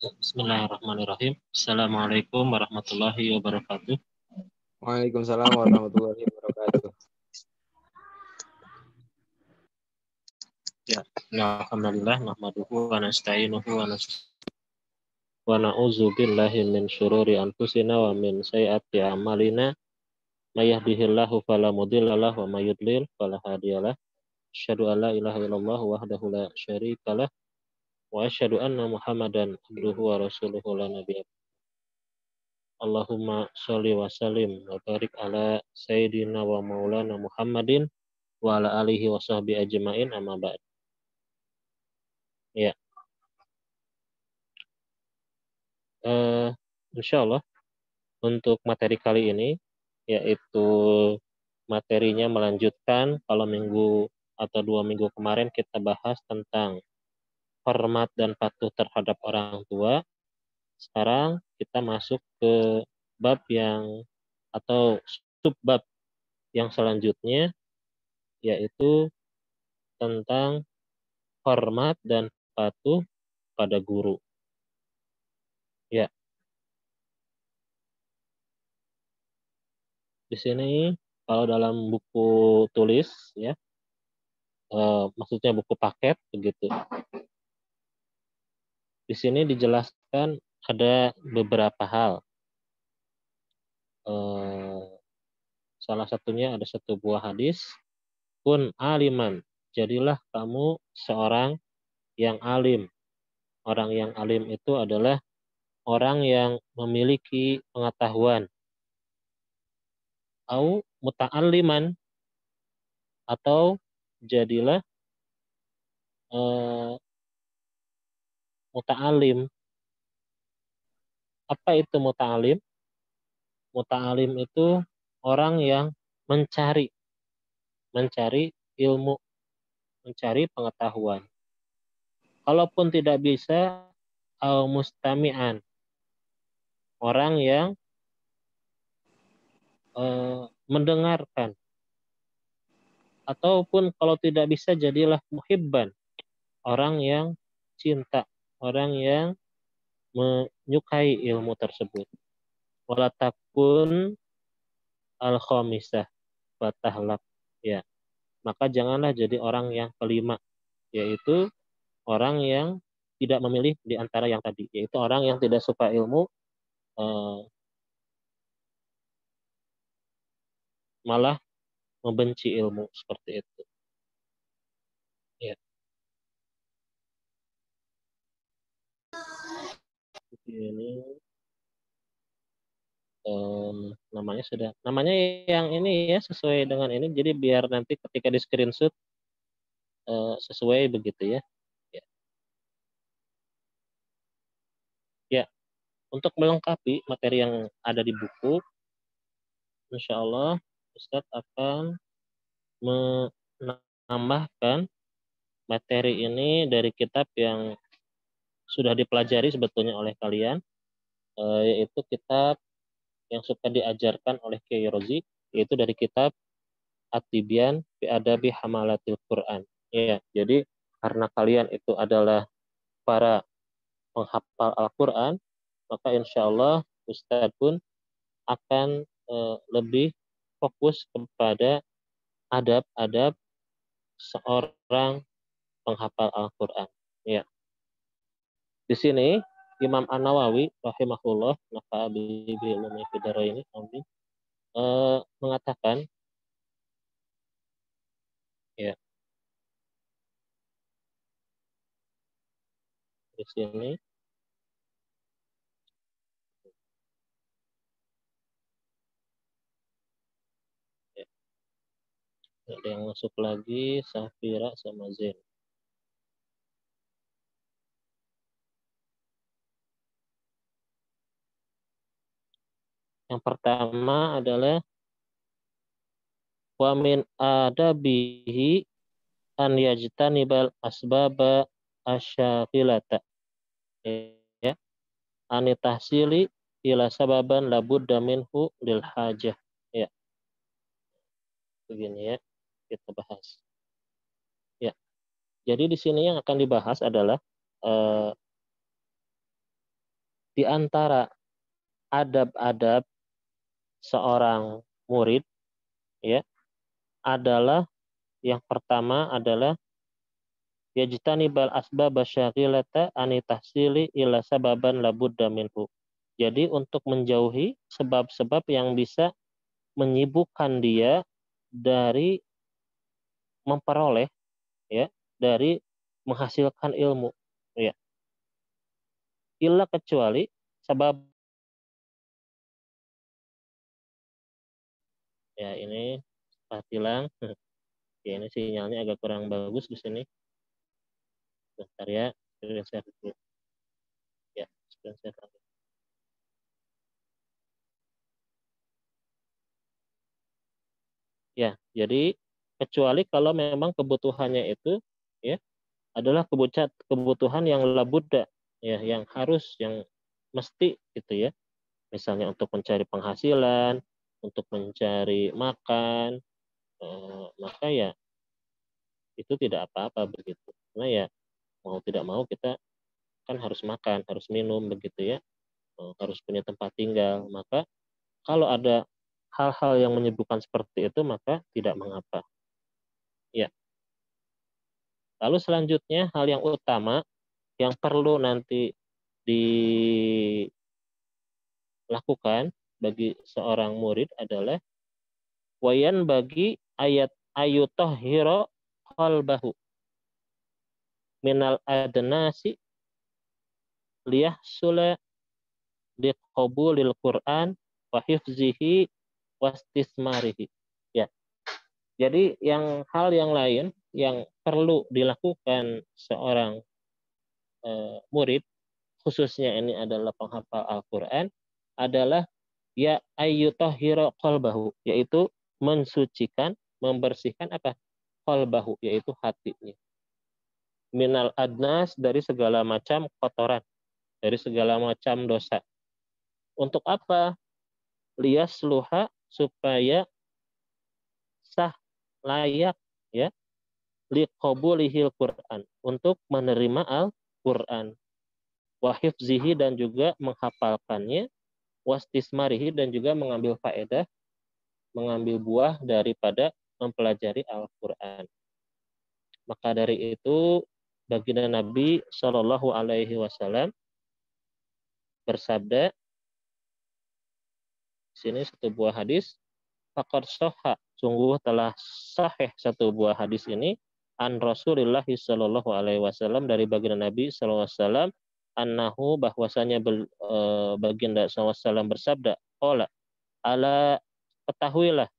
Bismillahirrahmanirrahim. Assalamualaikum warahmatullahi wabarakatuh. Waalaikumsalam warahmatullahi wabarakatuh. Ya, alhamdulillah nahmaduhu wa nasta'inuhu wa na'udzu billahi min syururi anfusina wa min sayyiati a'malina. May yahdihillahu fala mudhillalah wa may yudlil fala hadiyalah. Asyhadu an la ilaha illallah wahdahu la syarikalah wa asyhadu anna Muhammadan abduhu wa rasuluhu la nabiyya. Allahumma sholli wa sallim wa barik ala sayyidina wa maulana Muhammadin wa ala alihi wa sahbihi ajma'in amma ba'd. Ya, insya Allah untuk materi kali ini yaitu materinya melanjutkan kalau minggu atau 2 minggu kemarin kita bahas tentang hormat dan patuh terhadap orang tua. Sekarang kita masuk ke bab yang atau subbab yang selanjutnya yaitu tentang hormat dan patuh pada guru. Ya, di sini kalau dalam buku tulis ya, maksudnya buku paket begitu. Di sini dijelaskan ada beberapa hal. Salah satunya ada satu buah hadis, kun aliman, jadilah kamu seorang yang alim. Orang yang alim itu adalah orang yang memiliki pengetahuan. Au muta'alliman, atau jadilah muta'alim. Apa itu muta'alim? Muta'alim itu orang yang mencari ilmu, mencari pengetahuan. Kalaupun tidak bisa, au mustami'an, orang yang mendengarkan. Ataupun kalau tidak bisa, jadilah muhibban, orang yang cinta, orang yang menyukai ilmu tersebut. Wala takun al-khamisah fatahlak. Ya, maka janganlah jadi orang yang kelima, yaitu orang yang tidak memilih di antara yang tadi, yaitu orang yang tidak suka ilmu, malah membenci ilmu, seperti itu. Ya. Ini namanya yang ini ya, sesuai dengan ini, jadi biar nanti ketika di screenshot sesuai begitu ya. Ya. Ya, untuk melengkapi materi yang ada di buku, insya Allah Ustadz akan menambahkan materi ini dari kitab yang sudah dipelajari sebetulnya oleh kalian, yaitu kitab yang suka diajarkan oleh Kiai Rozi, yaitu dari kitab At-Tibyan fi Adabi Hamalatil Quran. Ya, jadi karena kalian itu adalah para penghafal Al-Quran, maka insya Allah Ustadz pun akan lebih fokus kepada adab-adab seorang penghafal Al-Quran. Ya. Di sini Imam An-Nawawi rahimahullah nafa'a bi ilmi ini mengatakan, ya, di sini ya, ada yang masuk lagi, Safira sama Zain. Yang pertama adalah wa min adabihi an yajtanibal asbaba asyafilata. Ya, anitahsili ila sababan labudda minhu lil hajah. Ya, begini ya, kita bahas. Ya, jadi di sini yang akan dibahas adalah Di antara adab-adab seorang murid ya adalah yang pertama adalah yajtanibal asbab syaghilata anitahsili ila sababan labudda minhu. Jadi untuk menjauhi sebab-sebab yang bisa menyibukkan dia dari memperoleh ya, dari menghasilkan ilmu ya. Illa kecuali sebab ya ini hilang. Ya ini sinyalnya agak kurang bagus di sini. Bentar ya, screen share dulu. Ya, screen share lagi. Ya, jadi kecuali kalau memang kebutuhannya itu ya adalah kebutuhan yang labudda ya, yang harus, yang mesti gitu ya. Misalnya untuk mencari penghasilan, untuk mencari makan, maka ya itu tidak apa-apa begitu. Karena ya mau tidak mau kita kan harus makan, harus minum begitu ya, harus punya tempat tinggal. Maka kalau ada hal-hal yang menyebutkan seperti itu maka tidak mengapa. Ya. Lalu selanjutnya hal yang utama yang perlu nanti dilakukan bagi seorang murid adalah wayan bagi ayat ayutahhiro qalbahu minal adnasi liyahsula biqabulil Qur'an wa hifzihi wastismarihi. Ya. Jadi hal yang lain yang perlu dilakukan seorang murid, khususnya ini adalah penghafal Al-Qur'an, adalah ya ayyutahhira qalbahu, yaitu mensucikan, membersihkan apa? Qalbahu, yaitu hatinya. Minal adnas, dari segala macam kotoran, dari segala macam dosa. Untuk apa? Liyasluha, supaya sah, layak ya, liqabulihil Qur'an, untuk menerima Al-Qur'an, wa hifzihi, dan juga menghafalkannya, wastismarihi, dan juga mengambil faedah, mengambil buah daripada mempelajari Al-Qur'an. Maka dari itu baginda Nabi Shallallahu alaihi wasallam bersabda, di sini satu buah hadis, faqad shahha, sungguh telah sahih satu buah hadis ini, an Rasulillah sallallahu alaihi wasallam, dari baginda Nabi sallallahu alaihi wasallam, annahu, bahwasanya baginda sallallahu alaihi wasallam bersabda, qala, ala, ketahuilah,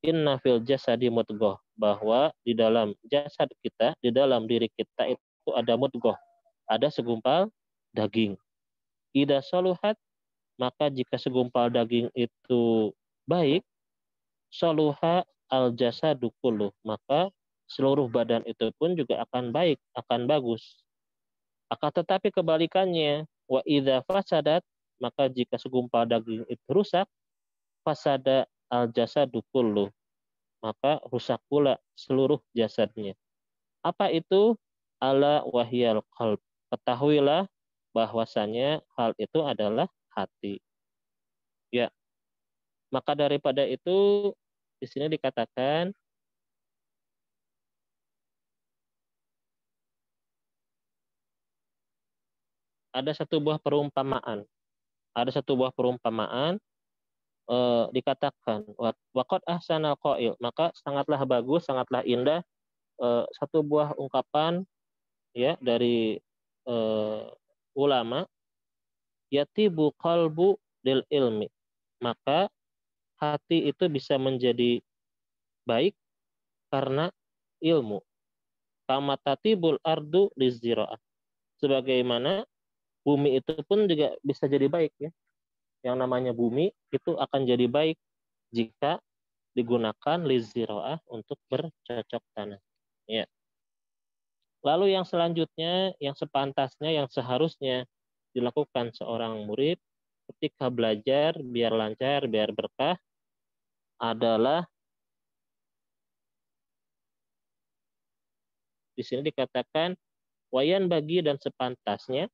inna fil jasadi mudghah, bahwa di dalam jasad kita, di dalam diri kita itu ada mudghah, ada segumpal daging. Ida saluhat, maka jika segumpal daging itu baik, saluha al jasadu kulluh, maka seluruh badan itu pun juga akan baik, akan bagus. Akan tetapi kebalikannya, wa idza fasadat, maka jika segumpal daging itu rusak, fasada al jasadu kulluh, maka rusak pula seluruh jasadnya. Apa itu? Ala wahyal qalb. Ketahuilah bahwasanya hal itu adalah hati. Ya, maka daripada itu di sini dikatakan ada satu buah perumpamaan. Ada satu buah perumpamaan, dikatakan waqad ahsanal qail, maka sangatlah bagus, sangatlah indah satu buah ungkapan ya dari ulama, yatibu qalbu lil ilmi, maka hati itu bisa menjadi baik karena ilmu. Kama tatibul ardu liziraah, sebagaimana bumi itu pun juga bisa jadi baik ya. Yang namanya bumi itu akan jadi baik jika digunakan liziraah, untuk bercocok tanam. Ya. Lalu yang selanjutnya, yang sepantasnya, yang seharusnya dilakukan seorang murid ketika belajar biar lancar, biar berkah, adalah di sini dikatakan wayan bagi, dan sepantasnya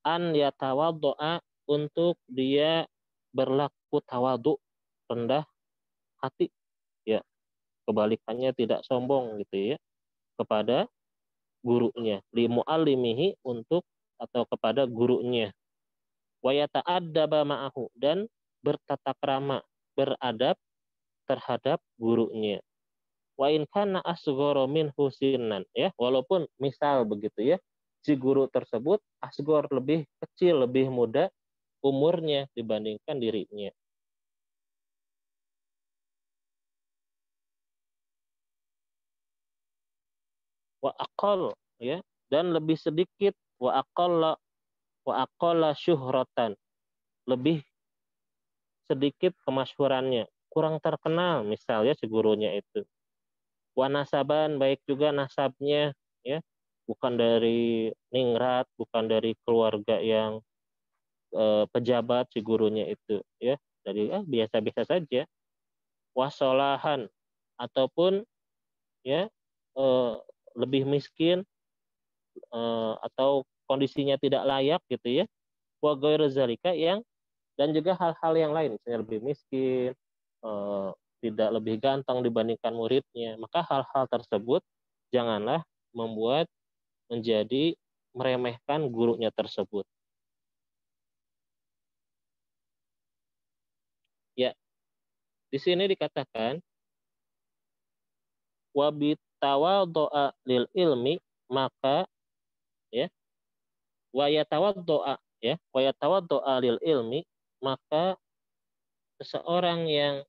an yatawaddo'a, untuk dia berlaku tawadu, rendah hati, ya, kebalikannya tidak sombong gitu ya, kepada gurunya, li muallimihi, untuk atau kepada gurunya, wa yata'addaba ma'ahu, dan bertata krama, beradab terhadap gurunya, wa in kana asghara minhu sinnan, ya, walaupun misal begitu ya, si guru tersebut asghar, lebih kecil, lebih muda umurnya dibandingkan dirinya. Wa aqall, ya, dan lebih sedikit, wa aqalla syuhratan, lebih sedikit kemasyhurannya, kurang terkenal misalnya si gurunya itu. Wa nasaban, baik juga nasabnya, ya, bukan dari ningrat, bukan dari keluarga yang pejabat si gurunya itu, ya, dari biasa-biasa saja. Wasolahan, ataupun ya, eh, lebih miskin, atau kondisinya tidak layak gitu ya. Wa ghairu zalika, yang dan juga hal-hal yang lain, misalnya lebih miskin, eh, tidak lebih ganteng dibandingkan muridnya, maka hal-hal tersebut janganlah membuat menjadi meremehkan gurunya tersebut. Ya, di sini dikatakan wabitawaddoa lil ilmi, maka ya, wayatawaddoa lil ilmi, maka seseorang yang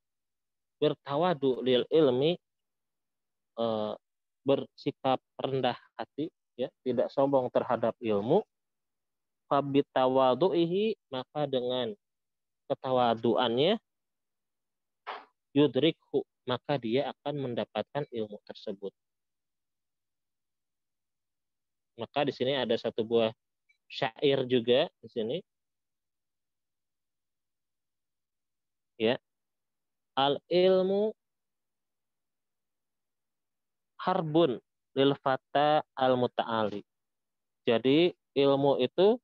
bertawadu lil ilmi, eh, bersikap rendah hati, ya, tidak sombong terhadap ilmu, fabitawaduihi, maka dengan ketawaduannya, yudrikhu, maka dia akan mendapatkan ilmu tersebut. Maka di sini ada satu buah syair juga di sini, ya, al ilmu harbun lil fata al muta'ali. Jadi ilmu itu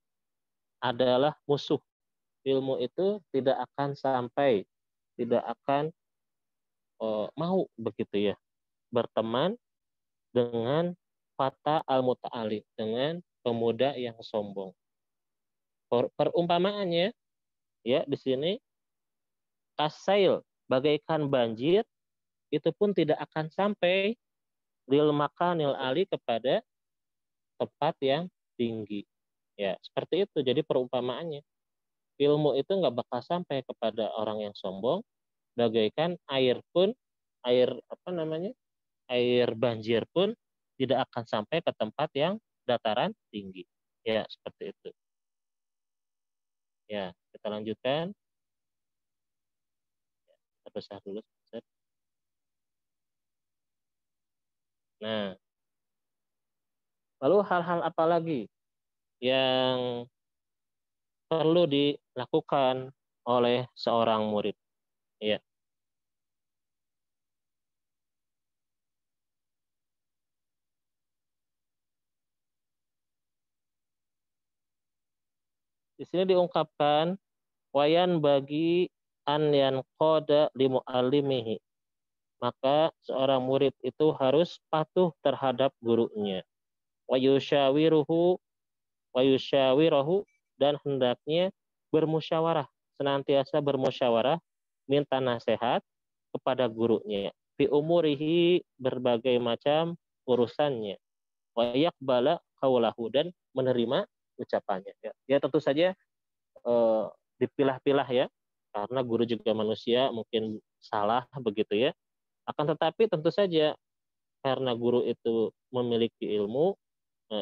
adalah musuh. Ilmu itu tidak akan sampai, tidak akan mau begitu ya, berteman dengan fata al muta'ali, dengan pemuda yang sombong. Perumpamaannya, ya, di sini kasail, bagaikan banjir, itu pun tidak akan sampai lil makanil ali, kepada tempat yang tinggi. Ya, seperti itu. Jadi perumpamaannya, ilmu itu nggak bakal sampai kepada orang yang sombong, bagaikan air pun, air apa namanya, air banjir pun tidak akan sampai ke tempat yang dataran tinggi. Ya, seperti itu. Ya, kita lanjutkan. Kita besar dulu. Nah, lalu hal-hal apa lagi yang perlu dilakukan oleh seorang murid? Ya, di sini diungkapkan wayan bagi an yan koda limu alimihi, maka seorang murid itu harus patuh terhadap gurunya. Wayusyawiruhu, wayusyawirahu, dan hendaknya bermusyawarah, senantiasa bermusyawarah, minta nasihat kepada gurunya. Fi umurihi, berbagai macam urusannya. Wayakbala kaulahu, dan menerima ucapannya. Ya, ya tentu saja eh, dipilah-pilah ya, karena guru juga manusia, mungkin salah begitu ya. Akan tetapi tentu saja karena guru itu memiliki ilmu,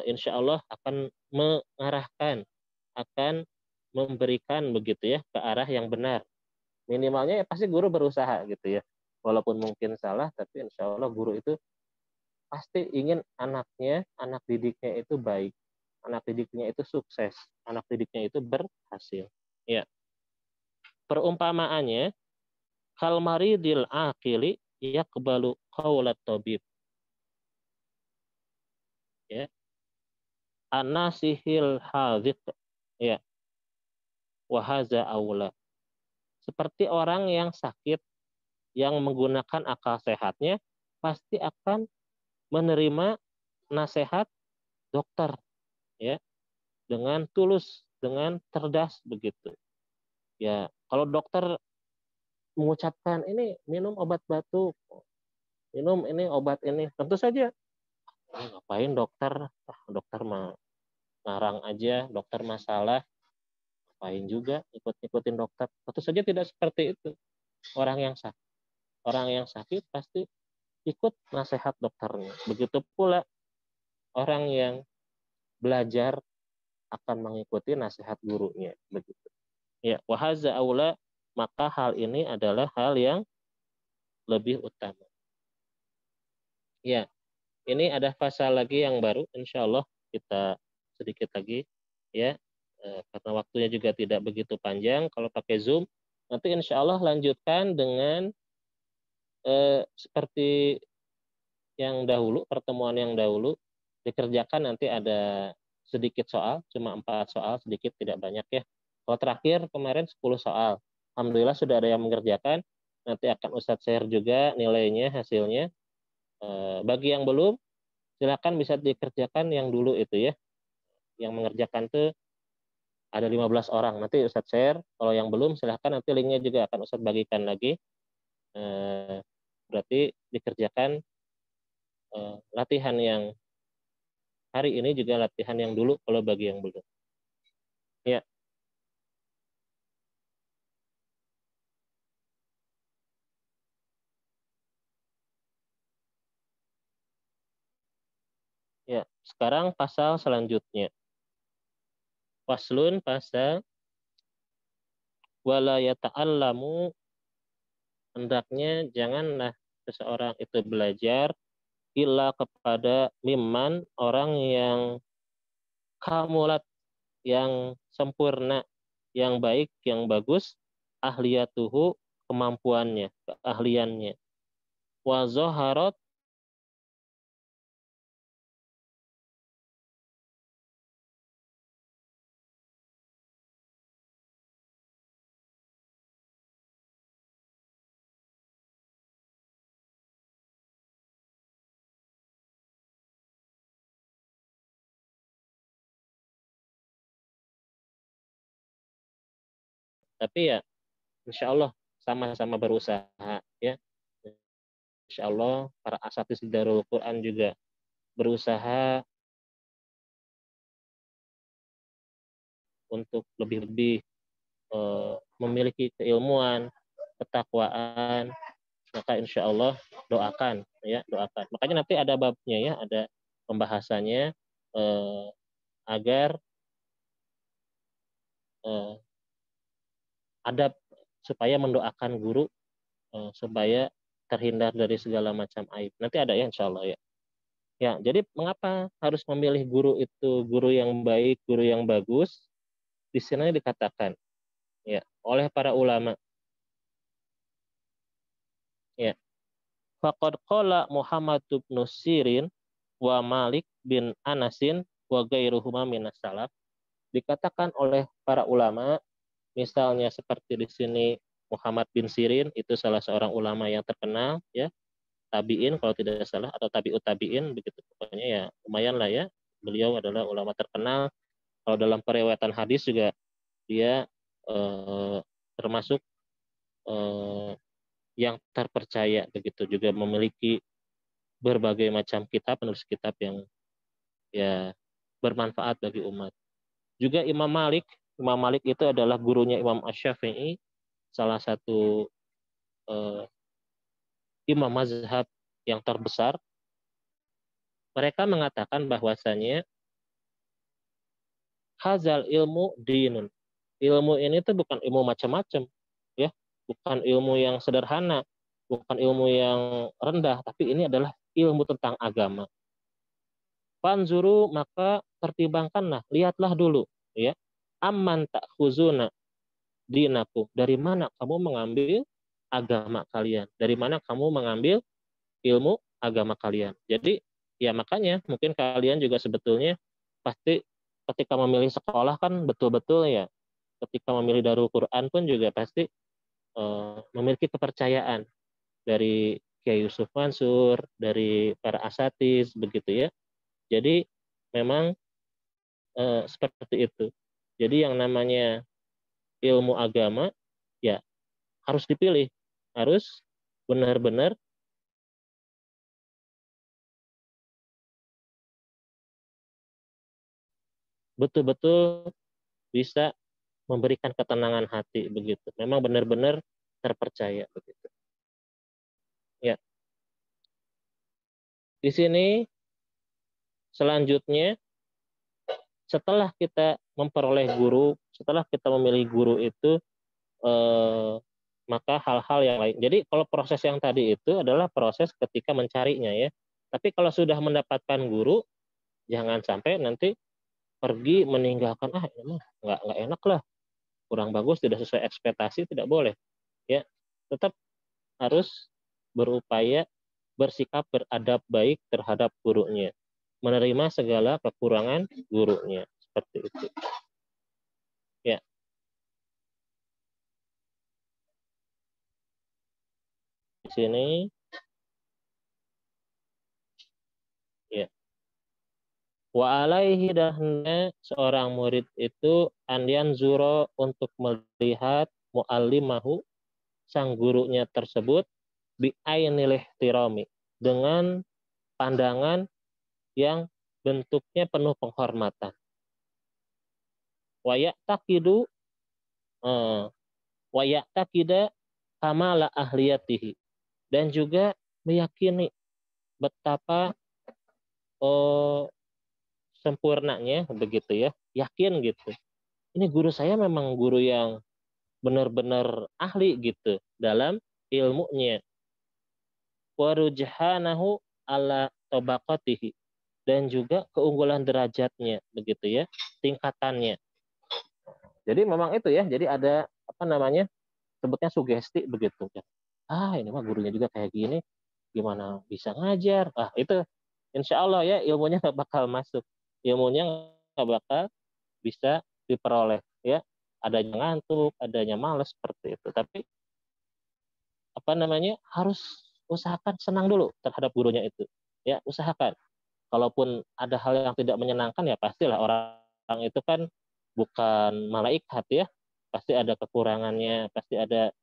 insya Allah akan mengarahkan, akan memberikan begitu ya ke arah yang benar. Minimalnya ya pasti guru berusaha gitu ya. Walaupun mungkin salah, tapi insya Allah guru itu pasti ingin anaknya, anak didiknya itu baik, anak didiknya itu sukses, anak didiknya itu berhasil. Ya, perumpamaannya, kal maridil akili yaqbalu qaulat tabib. Ya, anasihil hadziq Ya, wahaza aula. Seperti orang yang sakit yang menggunakan akal sehatnya pasti akan menerima nasihat dokter, ya, dengan tulus, dengan cerdas begitu. Ya, kalau dokter mengucapkan ini minum obat batuk, minum ini obat ini, tentu saja ngapain dokter? Dokter mah ngarang aja, dokter masalah, ngapain juga ikut-ikutin dokter. Tentu saja tidak seperti itu. Orang yang sakit, orang yang sakit pasti ikut nasihat dokternya. Begitu pula orang yang belajar akan mengikuti nasihat gurunya. Begitu. Ya, wahaza aula, maka hal ini adalah hal yang lebih utama. Ya, ini ada pasal lagi yang baru, insya Allah kita sedikit lagi, ya, karena waktunya juga tidak begitu panjang. Kalau pakai Zoom, nanti insya Allah lanjutkan dengan seperti yang dahulu, pertemuan yang dahulu, dikerjakan nanti ada sedikit soal, cuma 4 soal, sedikit tidak banyak ya. Kalau terakhir kemarin 10 soal. Alhamdulillah sudah ada yang mengerjakan, nanti akan Ustadz share juga nilainya, hasilnya. Bagi yang belum, silakan bisa dikerjakan yang dulu itu ya. Yang mengerjakan tuh ada 15 orang. Nanti Ustadz share. Kalau yang belum, silakan nanti linknya juga akan Ustadz bagikan lagi. Berarti dikerjakan latihan yang hari ini juga latihan yang dulu kalau bagi yang belum. Ya, ya. Sekarang pasal selanjutnya. Faslun, pasal wala yata'allamu, hendaknya janganlah seseorang itu belajar illa kepada mimman, orang yang kamulat, yang sempurna, yang baik, yang bagus, ahliyatuhu, kemampuannya, keahliannya. Wa zoharat, tapi ya insya Allah sama-sama berusaha ya. Insya Allah para asatidz Darul Quran juga berusaha untuk lebih-lebih memiliki keilmuan, ketakwaan, maka insya Allah doakan ya, doakan. Makanya nanti ada babnya ya, ada pembahasannya agar adab supaya mendoakan guru supaya terhindar dari segala macam aib. Nanti ada ya insya Allah ya. Ya, jadi mengapa harus memilih guru itu guru yang baik, guru yang bagus? Di sini dikatakan ya oleh para ulama ya. Faqad qala Muhammad bin Sirin wa Malik bin Anasin wa gairuhuma minas salaf. Dikatakan oleh para ulama, misalnya seperti di sini Muhammad bin Sirin, itu salah seorang ulama yang terkenal ya, tabi'in kalau tidak salah, atau tabi'ut tabi'in begitu, pokoknya ya lumayan lah ya, beliau adalah ulama terkenal. Kalau dalam periwayatan hadis juga dia termasuk eh, yang terpercaya begitu, juga memiliki berbagai macam kitab, penulis kitab yang ya bermanfaat bagi umat. Juga Imam Malik itu adalah gurunya Imam Asy-Syafi'i, salah satu eh, imam mazhab yang terbesar. Mereka mengatakan bahwasanya hazal ilmu dinun. Ilmu ini tuh bukan ilmu macam-macam, ya, bukan ilmu yang sederhana, bukan ilmu yang rendah, tapi ini adalah ilmu tentang agama. Fanzuru, maka pertimbangkanlah, lihatlah dulu, ya, amman ta'khuzuna dinakum, dari mana kamu mengambil agama kalian, dari mana kamu mengambil ilmu agama kalian. Jadi ya makanya mungkin kalian juga sebetulnya pasti ketika memilih sekolah kan betul-betul ya, ketika memilih Darul Quran pun juga pasti memiliki kepercayaan dari Kiai Yusuf Mansur, dari para asatiz begitu ya. Jadi memang seperti itu. Jadi yang namanya ilmu agama ya harus dipilih, harus benar-benar betul-betul bisa memberikan ketenangan hati begitu. Memang benar-benar terpercaya begitu. Ya, di sini selanjutnya setelah kita memperoleh guru, setelah kita memilih guru itu maka hal-hal yang lain. Jadi kalau proses yang tadi itu adalah proses ketika mencarinya ya. Tapi kalau sudah mendapatkan guru, jangan sampai nanti pergi meninggalkan ini mah nggak enak lah, kurang bagus, tidak sesuai ekspektasi, tidak boleh ya. Tetap harus berupaya bersikap beradab baik terhadap gurunya, menerima segala kekurangan gurunya seperti itu ya. Di sini ya, wa alaihi, dan seorang murid itu andian zuro, untuk melihat muallimahu, sang gurunya tersebut, bi ainil ihtirami, dengan pandangan yang bentuknya penuh penghormatan. Wa ya'taqidu wa ya'taqida kamala ahliyatihi, dan juga meyakini betapa sempurnanya begitu ya, yakin gitu. Ini guru saya memang guru yang benar-benar ahli gitu dalam ilmunya. Warujhanahu ala tabaqatihi, dan juga keunggulan derajatnya begitu ya, tingkatannya. Jadi memang itu ya, jadi ada apa namanya, sebutnya sugesti begitu ya. Ini mah gurunya juga kayak gini, gimana bisa ngajar. Itu insya Allah ya ilmunya nggak bakal masuk, ilmunya nggak bakal bisa diperoleh ya, adanya ngantuk, adanya malas seperti itu. Tapi apa namanya, harus usahakan senang dulu terhadap gurunya itu ya, usahakan. Kalaupun ada hal yang tidak menyenangkan ya pastilah, orang itu kan bukan malaikat ya, pasti ada kekurangannya, pasti ada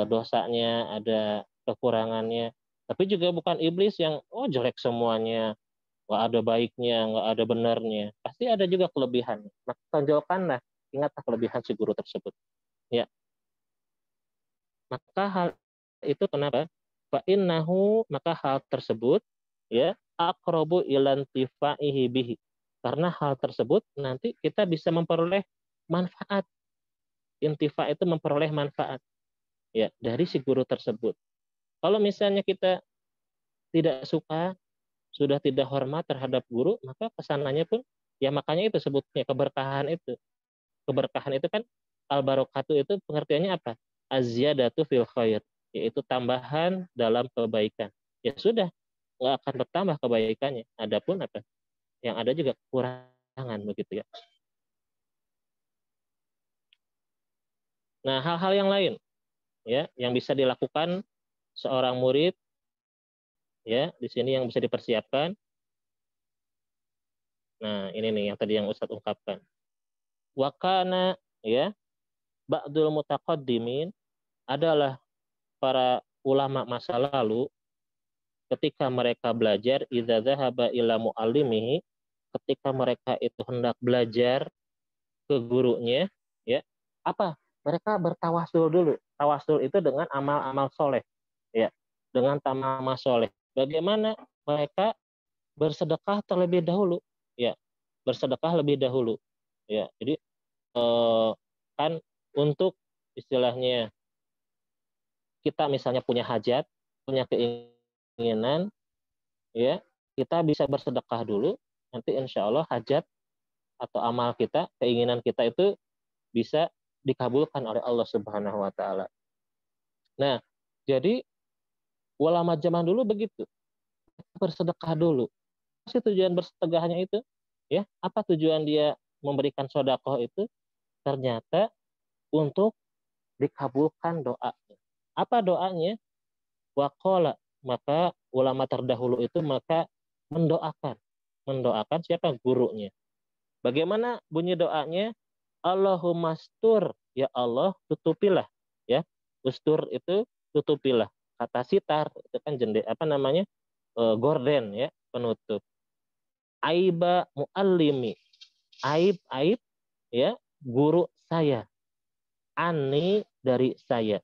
dosanya, ada kekurangannya. Tapi juga bukan iblis yang jelek semuanya, nggak ada baiknya, nggak ada benarnya, pasti ada juga kelebihannya. Maka tonjolkanlah, ingatlah kelebihan si guru tersebut ya. Maka hal itu kenapa? Fa innahu, maka hal tersebut ya, aqrabu ilantifaihi bihi. Karena hal tersebut nanti kita bisa memperoleh manfaat. Intifa itu memperoleh manfaat ya dari si guru tersebut. Kalau misalnya kita tidak suka, sudah tidak hormat terhadap guru, maka kesananya pun ya, makanya itu sebutnya keberkahan itu. Keberkahan itu kan, al barokatu itu pengertiannya apa? Az-ziyadatu fil khair, yaitu tambahan dalam kebaikan. Ya sudah, nggak akan bertambah kebaikannya. Adapun apa? Yang ada juga kekurangan begitu ya. Nah, hal-hal yang lain ya yang bisa dilakukan seorang murid ya, di sini yang bisa dipersiapkan. Nah, ini nih yang tadi yang Ustadz ungkapkan. Wakana ya, ba'dul mutaqaddimin, adalah para ulama masa lalu, ketika mereka belajar, idza dzahaba ila muallimihi, ketika mereka itu hendak belajar ke gurunya ya, apa? Mereka bertawasul dulu. Tawasul itu dengan amal-amal soleh ya, dengan amal soleh. Bagaimana mereka bersedekah terlebih dahulu ya, bersedekah lebih dahulu ya. Jadi kan untuk istilahnya kita misalnya punya hajat, punya keinginan ya, kita bisa bersedekah dulu, nanti insya Allah hajat atau amal kita, keinginan kita itu bisa dikabulkan oleh Allah Subhanahu wa taala. Nah, jadi ulama zaman dulu begitu, bersedekah dulu. Apa sih tujuan bersedekahnya itu? Ya, apa tujuan dia memberikan sedekah itu ternyata untuk dikabulkan doa. Apa doanya? Waqala, maka ulama terdahulu itu maka mendoakan siapa? Gurunya. Bagaimana bunyi doanya? Allahumma stur, ya Allah tutupilah, ya. Ustur itu tutupilah. Kata sitar itu kan jendela apa namanya? Gorden, ya, penutup. Aiba muallimi, aib ya guru saya, ani dari saya.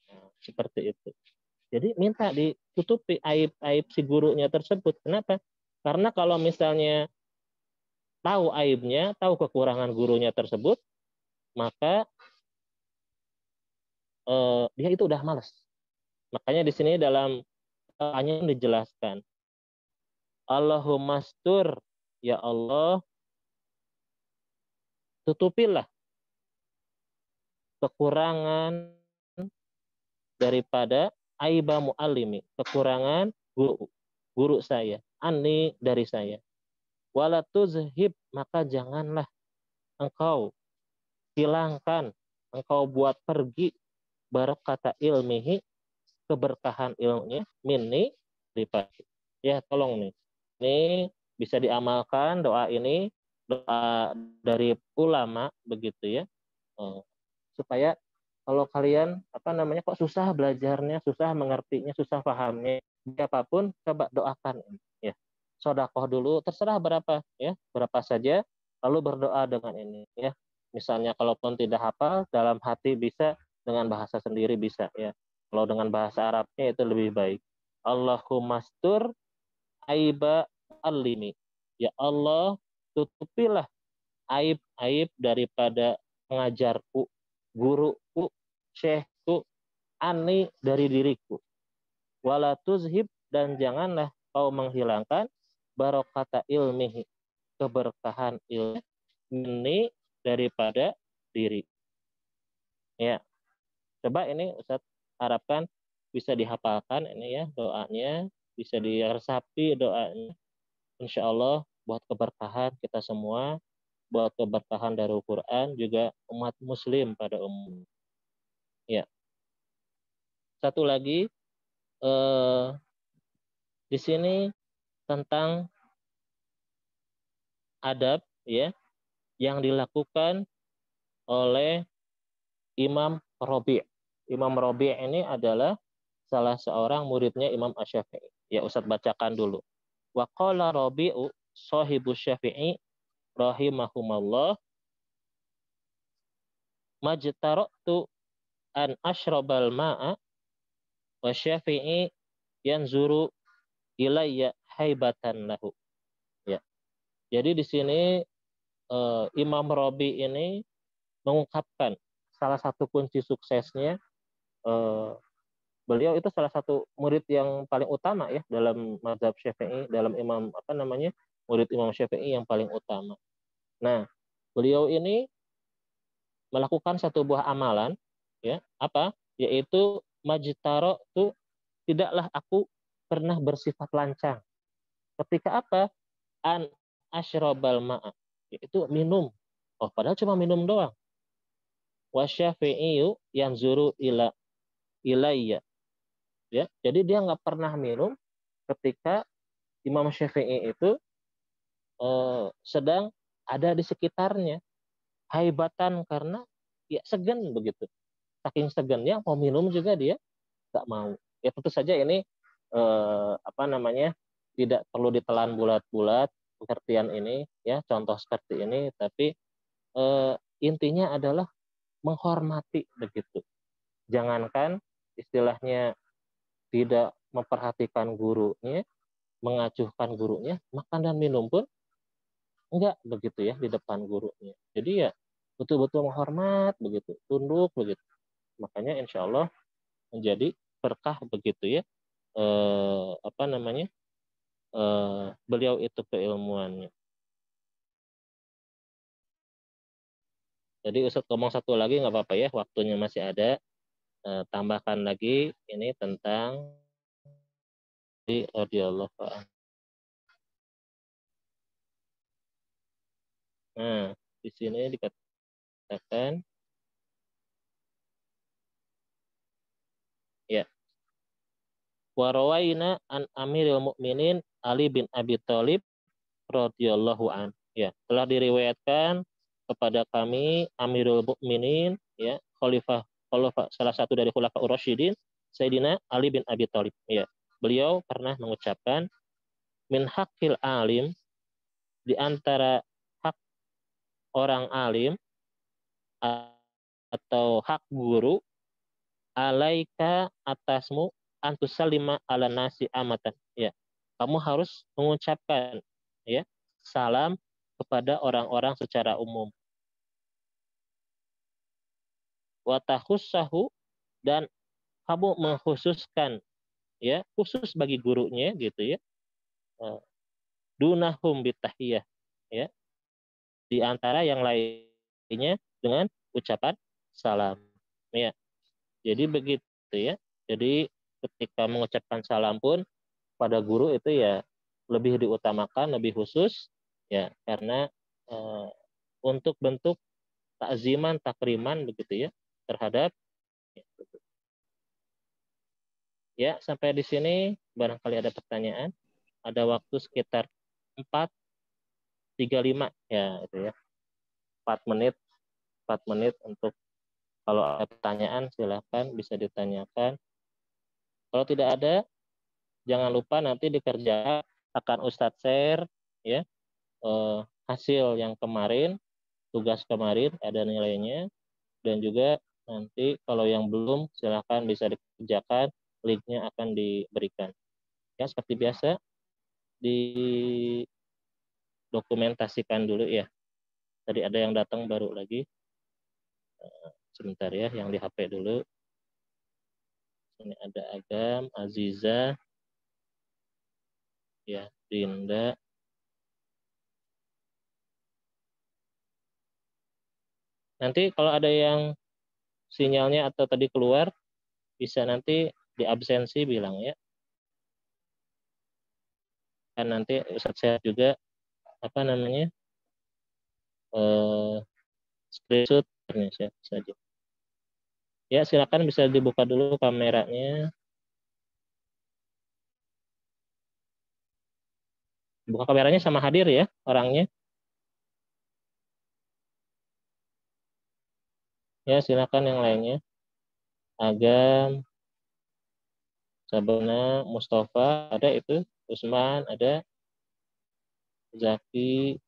Nah, seperti itu. Jadi minta ditutupi aib-aib si gurunya tersebut. Kenapa? Karena kalau misalnya tahu aibnya, tahu kekurangan gurunya tersebut, maka dia itu udah malas. Makanya di sini dalam doanya dijelaskan, Allahumma stur, ya Allah tutupilah kekurangan daripada aiba muallimi, kekurangan guru saya, ani dari saya. Wala tuzhib, maka janganlah engkau hilangkan, engkau buat pergi barakata ilmihi, keberkahan ilmunya, minni daripada. Ya, tolong nih. Ini bisa diamalkan doa ini, doa dari ulama begitu ya. Supaya kalau kalian apa namanya kok susah belajarnya, susah mengertinya, susah pahamnya, siapapun coba doakan ya. Sedekah dulu terserah berapa ya, berapa saja lalu berdoa dengan ini ya. Misalnya kalaupun tidak hafal dalam hati bisa, dengan bahasa sendiri bisa ya. Kalau dengan bahasa Arabnya itu lebih baik. Allahumma stur aiba alimi. Ya Allah, tutupilah aib-aib daripada pengajarku, guruku, syekhku, ani dari diriku. Wala tuzhib, dan janganlah kau menghilangkan barokata ilmihi, keberkahan ilmu ini daripada diri. Ya, coba ini Ustaz harapkan bisa dihafalkan ini ya doanya, bisa diresapi doanya. Insya Allah buat keberkahan kita semua, buat keberkahan dari Al-Quran juga umat Muslim pada umum. Ya, satu lagi di sini tentang adab ya yang dilakukan oleh Imam Rabi'. Imam Rabi' ini adalah salah seorang muridnya Imam Asy-Syafi'i. Ya, Ustaz bacakan dulu. Wa qala Rabi'u sahibu Syafi'i rahimahumallah, majtaratu an ashrabal ma'a wa Syafi'i yanzuru ilayya haibatan lahu. Ya. Jadi di sini Imam Rabi ini mengungkapkan salah satu kunci suksesnya, beliau itu salah satu murid yang paling utama ya dalam mazhab Syafi'i, dalam imam apa namanya murid Imam Syafi'i yang paling utama. Nah, beliau ini melakukan satu buah amalan ya, apa? Yaitu majtaro itu tidaklah aku pernah bersifat lancang. Ketika apa? An asyrabal ma'a, yaitu minum. Oh, padahal cuma minum doang. Wasyafi'i yanzuru ilayya. Ya, jadi dia nggak pernah minum ketika Imam Syafi'i itu sedang ada di sekitarnya. Haibatan, karena ya segan begitu. Saking segannya mau minum juga dia nggak mau. Ya tentu saja ini apa namanya tidak perlu ditelan bulat-bulat pengertian ini ya, contoh seperti ini, tapi intinya adalah menghormati begitu. Jangankan istilahnya tidak memperhatikan gurunya, mengacuhkan gurunya, makan dan minum pun enggak begitu ya di depan gurunya. Jadi ya betul-betul menghormat begitu, tunduk begitu. Makanya insya Allah menjadi berkah begitu ya. Apa namanya? Beliau itu keilmuannya. Jadi Ustaz ngomong satu lagi nggak apa-apa ya, waktunya masih ada. Tambahkan lagi ini tentang radhiyallahu anhu. Nah, di sini dikatakan ya. Wa rawaina an Amirul Mukminin Ali bin Abi Thalib radhiyallahu an. Ya, telah diriwayatkan kepada kami Amirul Mukminin ya, khalifah salah satu dari Khulafaur Rasyidin Sayyidina Ali bin Abi Thalib. Ya. Beliau pernah mengucapkan min haqqil alim, di antara hak orang alim atau hak guru, alaika atasmu antusalima ala nasi amatan. Ya. Kamu harus mengucapkan ya salam kepada orang-orang secara umum. Wa takhussahu, dan kamu mengkhususkan ya, khusus bagi gurunya gitu ya. Dunahum bitahiyah ya. Di antara yang lainnya dengan ucapan salam. Ya. Jadi begitu ya. Jadi ketika mengucapkan salam pun pada guru itu ya lebih diutamakan, lebih khusus ya, karena untuk bentuk takziman, takriman begitu ya terhadap ya. Sampai di sini barangkali ada pertanyaan. Ada waktu sekitar 4:35 ya itu ya. 4 menit untuk kalau ada pertanyaan silahkan bisa ditanyakan. Kalau tidak ada, jangan lupa nanti dikerjakan akan Ustadz share ya hasil yang kemarin, tugas kemarin ada nilainya, dan juga nanti kalau yang belum silahkan bisa dikerjakan, linknya akan diberikan. Ya seperti biasa didokumentasikan dulu ya. Tadi ada yang datang baru lagi. Sebentar ya, yang di HP dulu. Ini ada Agam, Aziza, ya, Dinda. Nanti kalau ada yang sinyalnya atau tadi keluar, bisa nanti di absensi bilang ya. Kan nanti Ustadz saya juga apa namanya screenshot saja. Ya silakan bisa dibuka dulu kameranya. Buka kameranya sama hadir ya orangnya. Ya silakan yang lainnya. Agam, Sabana, Mustafa ada itu, Usman ada, Zaki,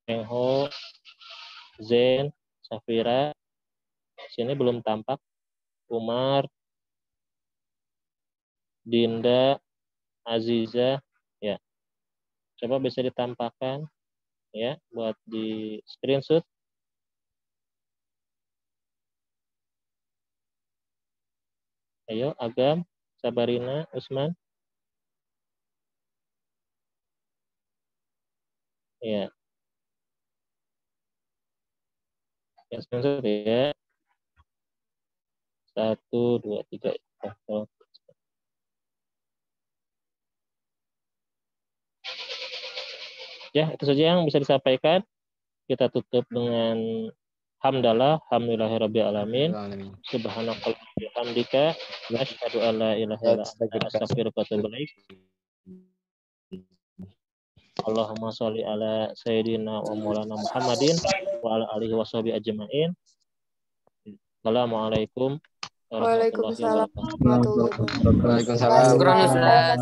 Mengho, Zen, Safira. Sini belum tampak. Umar, Dinda, Aziza, ya. Coba bisa ditampakkan ya buat di screenshot. Ayo Agam, Sabarina, Usman. Ya. Ya screenshot ya. 1, 2, 3. Ya, itu saja yang bisa disampaikan. Kita tutup dengan hamdalah, alhamdulillahirabbil alamin. Subhanakallahumma wa bihamdika, asyhadu an la ilaha illa anta, astaghfiruka wa atubu ilaik. Allahumma sholli ala sayyidina wa maulana Muhammadin wa ala alihi washabihi ajmain. Assalamualaikum warahmatullahi wabarakatuh. Waalaikumsalam.